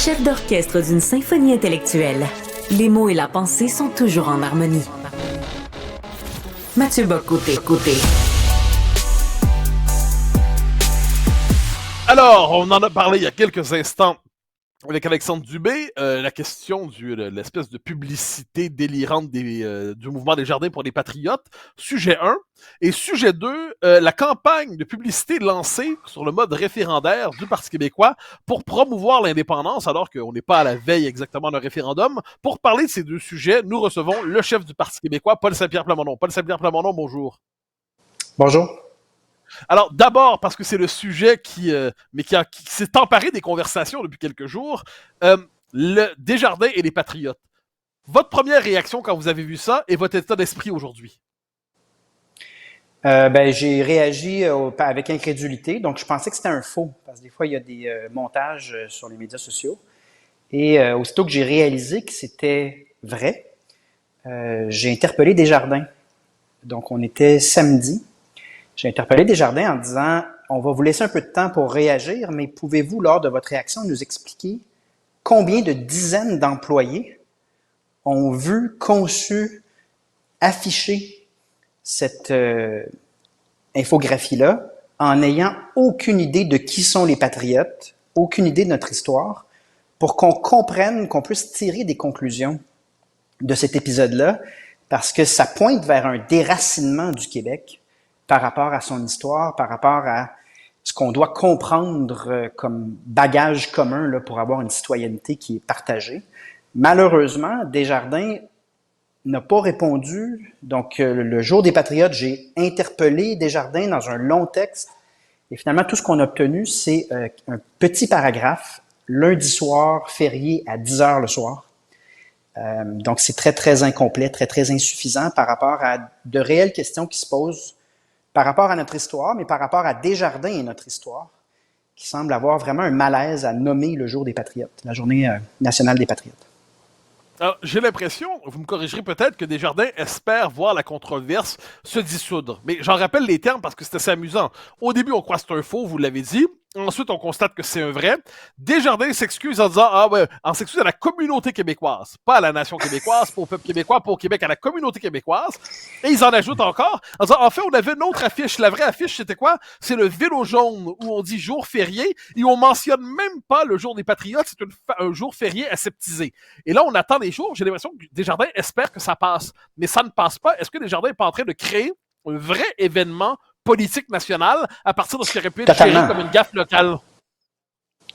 Chef d'orchestre d'une symphonie intellectuelle. Les mots et la pensée sont toujours en harmonie. Mathieu Bock-Côté. Alors, on en a parlé il y a quelques instants avec Alexandre Dubé, la question de l'espèce de publicité délirante du mouvement des Jardins pour les Patriotes, sujet 1. Et sujet 2, la campagne de publicité lancée sur le mode référendaire du Parti québécois pour promouvoir l'indépendance, alors qu'on n'est pas à la veille exactement d'un référendum. Pour parler de ces deux sujets, nous recevons le chef du Parti québécois, Paul Saint-Pierre Plamondon. Paul Saint-Pierre Plamondon, bonjour. Bonjour. Alors, d'abord, parce que c'est le sujet qui s'est emparé des conversations depuis quelques jours, le Desjardins et les Patriotes. Votre première réaction quand vous avez vu ça et votre état d'esprit aujourd'hui? J'ai réagi avec incrédulité. Donc, je pensais que c'était un faux, parce que des fois, il y a des montages sur les médias sociaux. Et aussitôt que j'ai réalisé que c'était vrai, j'ai interpellé Desjardins. Donc, on était samedi. J'ai interpellé Desjardins en disant « On va vous laisser un peu de temps pour réagir, mais pouvez-vous, lors de votre réaction, nous expliquer combien de dizaines d'employés ont vu, conçu, affiché cette infographie-là en n'ayant aucune idée de qui sont les patriotes, aucune idée de notre histoire, pour qu'on comprenne, qu'on puisse tirer des conclusions de cet épisode-là, parce que ça pointe vers un déracinement du Québec par rapport à son histoire, par rapport à ce qu'on doit comprendre comme bagage commun là, pour avoir une citoyenneté qui est partagée. Malheureusement, Desjardins n'a pas répondu. Donc, le jour des Patriotes, j'ai interpellé Desjardins dans un long texte. Et finalement, tout ce qu'on a obtenu, c'est un petit paragraphe, lundi soir, férié à 10 heures le soir. Donc, c'est très, très incomplet, très, très insuffisant par rapport à de réelles questions qui se posent par rapport à notre histoire, mais par rapport à Desjardins et notre histoire, qui semble avoir vraiment un malaise à nommer le jour des Patriotes, la journée nationale des Patriotes. Alors, j'ai l'impression, vous me corrigerez peut-être, que Desjardins espère voir la controverse se dissoudre. Mais j'en rappelle les termes parce que c'est assez amusant. Au début, on croit que c'est un faux, vous l'avez dit. Ensuite, on constate que c'est un vrai. Desjardins s'excuse en disant, en s'excuse à la communauté québécoise. Pas à la nation québécoise, pas au peuple québécois, pas au Québec, à la communauté québécoise. Et ils en ajoutent encore, en disant, en fait, on avait une autre affiche. La vraie affiche, c'était quoi? C'est le vélo jaune, où on dit jour férié, et on mentionne même pas le jour des Patriotes, c'est un jour férié aseptisé. Et là, on attend des jours, j'ai l'impression que Desjardins espère que ça passe. Mais ça ne passe pas. Est-ce que Desjardins n'est pas en train de créer un vrai événement politique nationale à partir de ce qui aurait pu être géré comme une gaffe locale?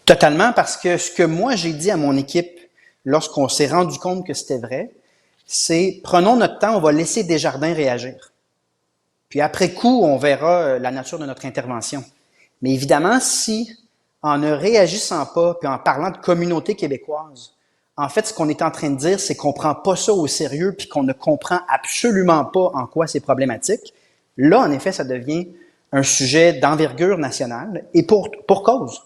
Totalement, parce que ce que moi j'ai dit à mon équipe lorsqu'on s'est rendu compte que c'était vrai, c'est prenons notre temps, on va laisser Desjardins réagir. Puis après coup, on verra la nature de notre intervention. Mais évidemment, si en ne réagissant pas, puis en parlant de communauté québécoise, en fait, ce qu'on est en train de dire, c'est qu'on prend pas ça au sérieux, puis qu'on ne comprend absolument pas en quoi c'est problématique. Là, en effet, ça devient un sujet d'envergure nationale et pour cause.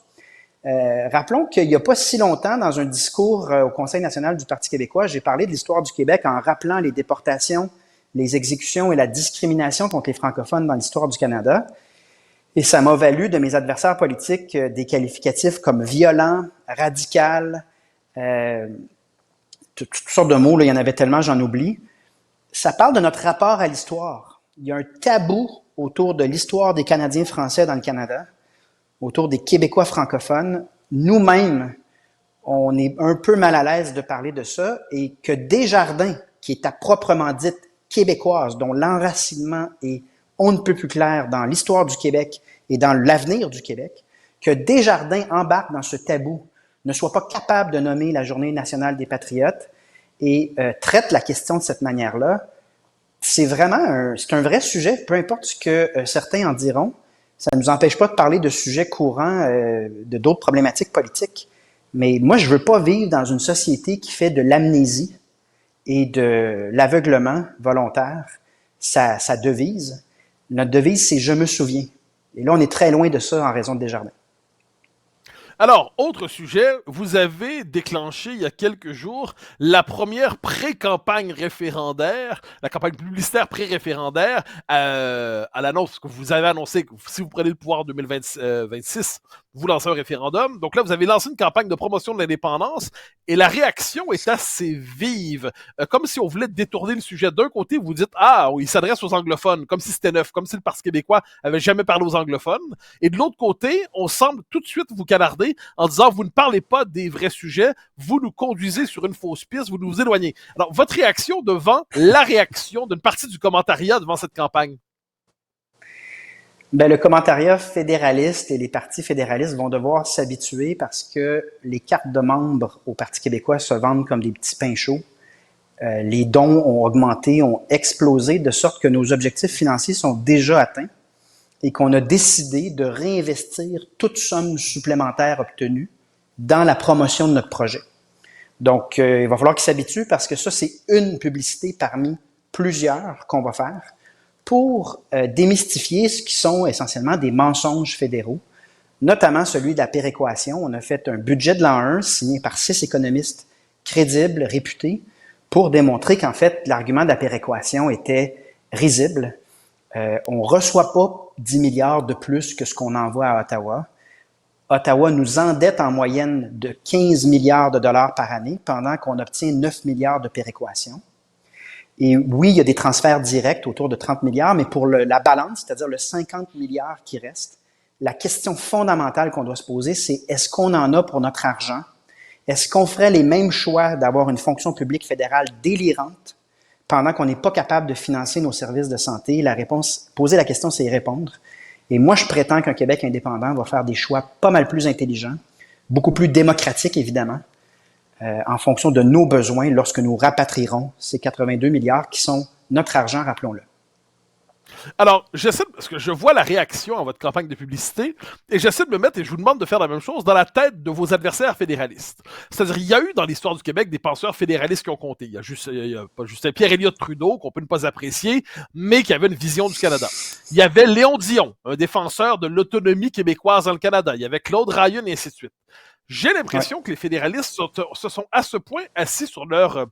Rappelons qu'il n'y a pas si longtemps, dans un discours au Conseil national du Parti québécois, j'ai parlé de l'histoire du Québec en rappelant les déportations, les exécutions et la discrimination contre les francophones dans l'histoire du Canada. Et ça m'a valu de mes adversaires politiques des qualificatifs comme violent, radical, toutes sortes de mots, là, il y en avait tellement, j'en oublie. Ça parle de notre rapport à l'histoire. Il y a un tabou autour de l'histoire des Canadiens français dans le Canada, autour des Québécois francophones. Nous-mêmes, on est un peu mal à l'aise de parler de ça et que Desjardins, qui est à proprement dite québécoise, dont l'enracinement est on ne peut plus clair dans l'histoire du Québec et dans l'avenir du Québec, que Desjardins embarque dans ce tabou, ne soit pas capable de nommer la Journée nationale des Patriotes et traite la question de cette manière-là, c'est vraiment c'est un vrai sujet, peu importe ce que certains en diront. Ça ne nous empêche pas de parler de sujets courants, de d'autres problématiques politiques. Mais moi, je veux pas vivre dans une société qui fait de l'amnésie et de l'aveuglement volontaire sa devise. Notre devise, c'est « Je me souviens ». Et là, on est très loin de ça en raison de Desjardins. Alors, autre sujet, vous avez déclenché il y a quelques jours la première pré-campagne référendaire, la campagne publicitaire pré-référendaire à l'annonce que vous avez annoncé que si vous prenez le pouvoir en 2026, vous lancez un référendum. Donc là, vous avez lancé une campagne de promotion de l'indépendance et la réaction est assez vive. Comme si on voulait détourner le sujet. D'un côté, vous dites, ah, il s'adresse aux anglophones, comme si c'était neuf, comme si le Parti québécois avait jamais parlé aux anglophones. Et de l'autre côté, on semble tout de suite vous canarder en disant, vous ne parlez pas des vrais sujets, vous nous conduisez sur une fausse piste, vous nous éloignez. Alors, votre réaction devant la réaction d'une partie du commentariat devant cette campagne? Ben, le commentariat fédéraliste et les partis fédéralistes vont devoir s'habituer parce que les cartes de membres au Parti québécois se vendent comme des petits pains chauds. Les dons ont augmenté, ont explosé, de sorte que nos objectifs financiers sont déjà atteints et qu'on a décidé de réinvestir toute somme supplémentaire obtenue dans la promotion de notre projet. Donc, il va falloir qu'ils s'habituent parce que ça, c'est une publicité parmi plusieurs qu'on va faire pour démystifier ce qui sont essentiellement des mensonges fédéraux, notamment celui de la péréquation. On a fait un budget de l'an 1 signé par 6 économistes crédibles, réputés, pour démontrer qu'en fait, l'argument de la péréquation était risible. On ne reçoit pas 10 milliards de plus que ce qu'on envoie à Ottawa. Ottawa nous endette en moyenne de 15 milliards de dollars par année, pendant qu'on obtient 9 milliards de péréquation. Et oui, il y a des transferts directs autour de 30 milliards, mais pour la balance, c'est-à-dire le 50 milliards qui reste, la question fondamentale qu'on doit se poser, c'est est-ce qu'on en a pour notre argent? Est-ce qu'on ferait les mêmes choix d'avoir une fonction publique fédérale délirante pendant qu'on n'est pas capable de financer nos services de santé? La réponse, poser la question, c'est y répondre. Et moi, je prétends qu'un Québec indépendant va faire des choix pas mal plus intelligents, beaucoup plus démocratiques, évidemment, en fonction de nos besoins lorsque nous rapatrierons ces 82 milliards qui sont notre argent, rappelons-le. Alors, parce que je vois la réaction à votre campagne de publicité, et j'essaie de me mettre, et je vous demande de faire la même chose, dans la tête de vos adversaires fédéralistes. C'est-à-dire, il y a eu dans l'histoire du Québec des penseurs fédéralistes qui ont compté. Il y a pas Justin Pierre-Éliott Trudeau, qu'on peut ne pas apprécier, mais qui avait une vision du Canada. Il y avait Léon Dion, un défenseur de l'autonomie québécoise dans le Canada. Il y avait Claude Ryan, et ainsi de suite. J'ai l'impression que les fédéralistes se sont à ce point assis sur leur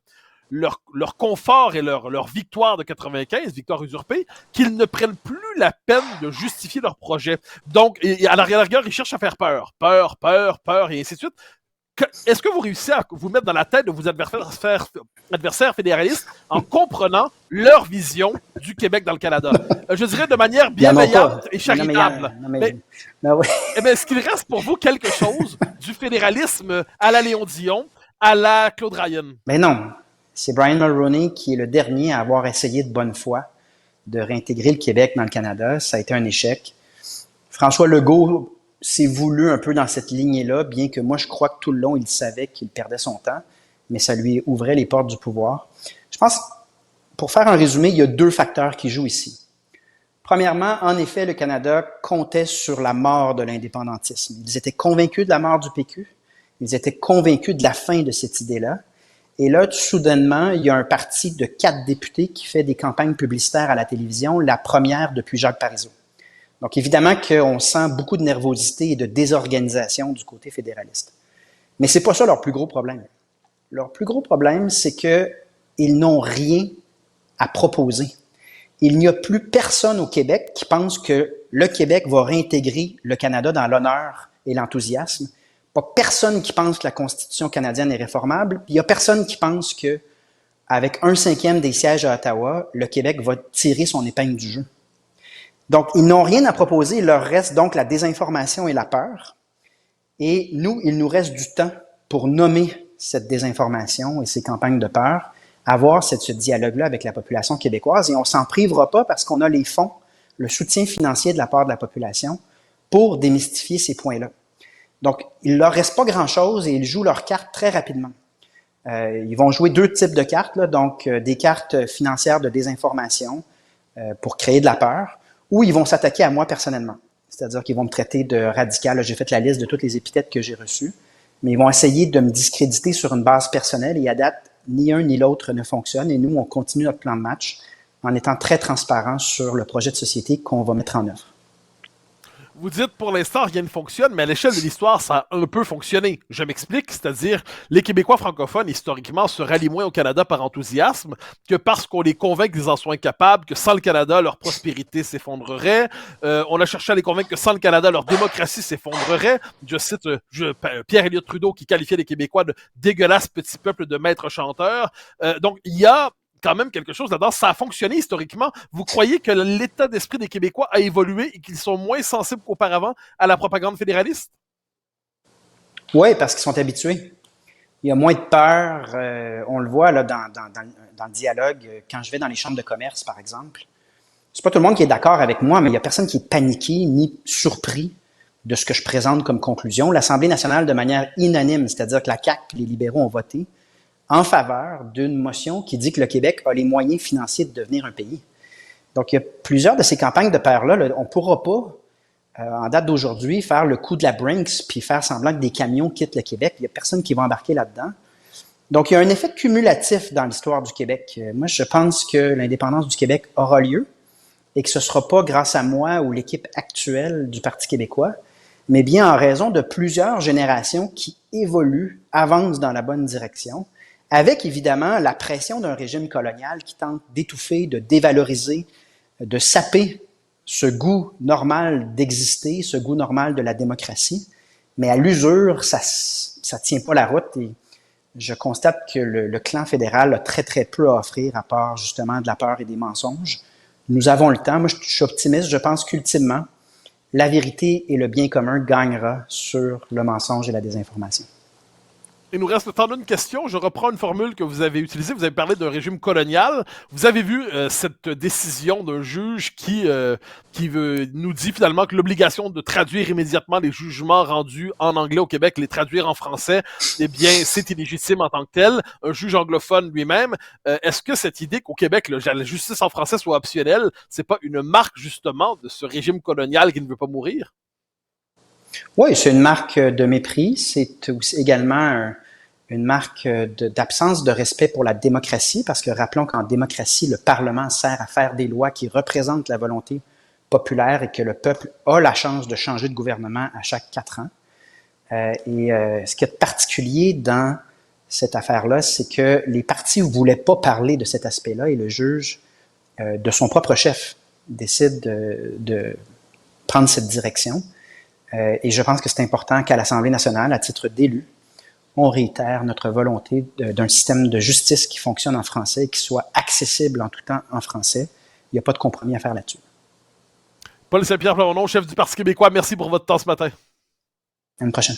confort et leur victoire de 95, victoire usurpée, qu'ils ne prennent plus la peine de justifier leur projet. Donc, à la rigueur, ils cherchent à faire peur, et ainsi de suite. Est-ce que vous réussissez à vous mettre dans la tête de vos adversaires fédéralistes en comprenant leur vision du Québec dans le Canada? Je dirais de manière bienveillante et charitable. Mais est-ce qu'il reste pour vous quelque chose du fédéralisme à la Léon Dion, à la Claude Ryan? Mais non. C'est Brian Mulroney qui est le dernier à avoir essayé de bonne foi de réintégrer le Québec dans le Canada. Ça a été un échec. François Legault s'est voulu un peu dans cette lignée-là, bien que moi, je crois que tout le long, il savait qu'il perdait son temps, mais ça lui ouvrait les portes du pouvoir. Je pense, pour faire un résumé, il y a 2 facteurs qui jouent ici. Premièrement, en effet, le Canada comptait sur la mort de l'indépendantisme. Ils étaient convaincus de la mort du PQ. Ils étaient convaincus de la fin de cette idée-là. Et là, soudainement, il y a un parti de 4 députés qui fait des campagnes publicitaires à la télévision, la première depuis Jacques Parizeau. Donc, évidemment qu'on sent beaucoup de nervosité et de désorganisation du côté fédéraliste. Mais c'est pas ça leur plus gros problème. Leur plus gros problème, c'est qu'ils n'ont rien à proposer. Il n'y a plus personne au Québec qui pense que le Québec va réintégrer le Canada dans l'honneur et l'enthousiasme. Pas personne qui pense que la Constitution canadienne est réformable. Il n'y a personne qui pense que, avec 1/5 des sièges à Ottawa, le Québec va tirer son épingle du jeu. Donc, ils n'ont rien à proposer. Il leur reste donc la désinformation et la peur. Et nous, il nous reste du temps pour nommer cette désinformation et ces campagnes de peur, avoir ce dialogue-là avec la population québécoise. Et on ne s'en privera pas parce qu'on a les fonds, le soutien financier de la part de la population pour démystifier ces points-là. Donc, il ne leur reste pas grand-chose et ils jouent leurs cartes très rapidement. Ils vont jouer 2 types de cartes, là, donc des cartes financières de désinformation pour créer de la peur, ou ils vont s'attaquer à moi personnellement. C'est-à-dire qu'ils vont me traiter de radical. Là, j'ai fait la liste de toutes les épithètes que j'ai reçues, mais ils vont essayer de me discréditer sur une base personnelle et à date, ni un ni l'autre ne fonctionne et nous, on continue notre plan de match en étant très transparent sur le projet de société qu'on va mettre en œuvre. Vous dites pour l'instant rien ne fonctionne, mais à l'échelle de l'histoire, ça a un peu fonctionné. Je m'explique, c'est-à-dire les Québécois francophones historiquement se rallient moins au Canada par enthousiasme que parce qu'on les convainc qu'ils en sont incapables, que sans le Canada, leur prospérité s'effondrerait. On a cherché à les convaincre que sans le Canada, leur démocratie s'effondrerait. Je cite Pierre Elliott Trudeau qui qualifiait les Québécois de dégueulasses petits peuples de maîtres chanteurs. Donc il y a quand même quelque chose là-dedans. Ça a fonctionné historiquement. Vous croyez que l'état d'esprit des Québécois a évolué et qu'ils sont moins sensibles qu'auparavant à la propagande fédéraliste? Oui, parce qu'ils sont habitués. Il y a moins de peur. On le voit là, dans le dialogue. Quand je vais dans les chambres de commerce, par exemple, c'est pas tout le monde qui est d'accord avec moi, mais il y a personne qui est paniqué ni surpris de ce que je présente comme conclusion. L'Assemblée nationale, de manière unanime, c'est-à-dire que la CAQ et les libéraux ont voté en faveur d'une motion qui dit que le Québec a les moyens financiers de devenir un pays. Donc, il y a plusieurs de ces campagnes de peur-là. On ne pourra pas, en date d'aujourd'hui, faire le coup de la Brinks puis faire semblant que des camions quittent le Québec. Il n'y a personne qui va embarquer là-dedans. Donc, il y a un effet cumulatif dans l'histoire du Québec. Moi, je pense que l'indépendance du Québec aura lieu et que ce ne sera pas grâce à moi ou l'équipe actuelle du Parti québécois, mais bien en raison de plusieurs générations qui évoluent, avancent dans la bonne direction, avec évidemment la pression d'un régime colonial qui tente d'étouffer, de dévaloriser, de saper ce goût normal d'exister, ce goût normal de la démocratie. Mais à l'usure, ça tient pas la route et je constate que le clan fédéral a très, très peu à offrir à part justement de la peur et des mensonges. Nous avons le temps. Moi, je suis optimiste. Je pense qu'ultimement, la vérité et le bien commun gagnera sur le mensonge et la désinformation. Il nous reste le temps d'une question. Je reprends une formule que vous avez utilisée. Vous avez parlé d'un régime colonial. Vous avez vu cette décision d'un juge qui nous dit finalement que l'obligation de traduire immédiatement les jugements rendus en anglais au Québec, les traduire en français, eh bien, c'est illégitime en tant que tel. Un juge anglophone lui-même. Est-ce que cette idée qu'au Québec, la justice en français soit optionnelle, c'est pas une marque justement de ce régime colonial qui ne veut pas mourir? Oui, c'est une marque de mépris. C'est également une marque d'absence de respect pour la démocratie, parce que rappelons qu'en démocratie, le Parlement sert à faire des lois qui représentent la volonté populaire et que le peuple a la chance de changer de gouvernement à chaque 4 ans. Ce qui est particulier dans cette affaire-là, c'est que les partis ne voulaient pas parler de cet aspect-là et le juge, de son propre chef, décide de prendre cette direction. Et je pense que c'est important qu'à l'Assemblée nationale, à titre d'élu, on réitère notre volonté d'un système de justice qui fonctionne en français et qui soit accessible en tout temps en français. Il n'y a pas de compromis à faire là-dessus. Paul Saint-Pierre Plamondon, chef du Parti québécois, merci pour votre temps ce matin. À une prochaine.